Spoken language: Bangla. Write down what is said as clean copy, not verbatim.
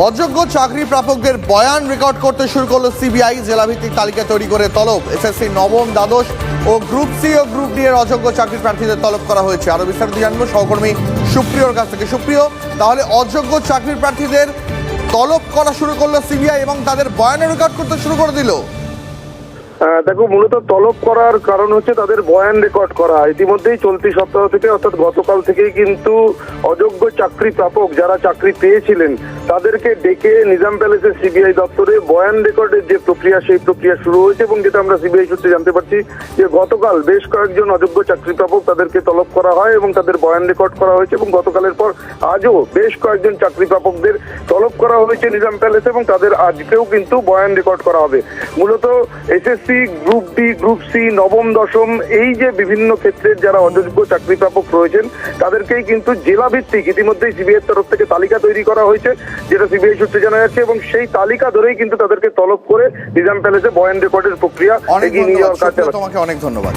অযোগ্য চাকরি প্রাপকদের বয়ান রেকর্ড করতে শুরু করলো সিবিআই। জেলাভিত্তিক তালিকা তৈরি করে তলব। এসএসসি নবম, দ্বাদশ ও গ্রুপ সি ও গ্রুপ ডি এর অযোগ্য চাকরি প্রার্থীদের তলব করা হয়েছে। আরো বিস্তারিত জানবো সহকর্মী সুপ্রিয়র কাছ থেকে। সুপ্রিয়, তাহলে অযোগ্য চাকরি প্রার্থীদের তলব করা শুরু করলো সিবিআই এবং তাদের বয়ান রেকর্ড করতে শুরু করে দিল। দেখো, মূলত তলব করার কারণ হচ্ছে তাদের বয়ান রেকর্ড করা। ইতিমধ্যেই চলতি সপ্তাহ থেকে অর্থাৎ গতকাল থেকেই কিন্তু অযোগ্য চাকরি প্রাপক যারা চাকরি পেয়েছিলেন তাদেরকে ডেকে নিজাম প্যালেসের সিবিআই দপ্তরে বয়ান রেকর্ডের যে প্রক্রিয়া সেই প্রক্রিয়া শুরু হয়েছে। এবং যেটা আমরা সিবিআই সূত্রে জানতে পারছি যে গতকাল বেশ কয়েকজন অযোগ্য চাকরি প্রাপক তাদেরকে তলব করা হয় এবং তাদের বয়ান রেকর্ড করা হয়েছে। এবং গতকালের পর আজও বেশ কয়েকজন চাকরি প্রাপকদের তলব করা হয়েছে নিজাম প্যালেসে এবং তাদের আজকেও কিন্তু বয়ান রেকর্ড করা হবে। মূলত SSC, group D, group C, নবম, দশম এই যে বিভিন্ন ক্ষেত্রের যারা অযোগ্য চাকরি প্রাপক রয়েছেন তাদেরকেই কিন্তু জেলা ভিত্তিক ইতিমধ্যেই সিবিআই তরফ থেকে তালিকা তৈরি করা হয়েছে, যেটা সিবিআই সূত্রে জানা যাচ্ছে। এবং সেই তালিকা ধরেই কিন্তু তাদেরকে তলব করে নিজাম প্যালেসে বয়ান রেকর্ডের প্রক্রিয়া এগিয়ে নিয়ে যাওয়ার কাজ। তোমাকে অনেক ধন্যবাদ।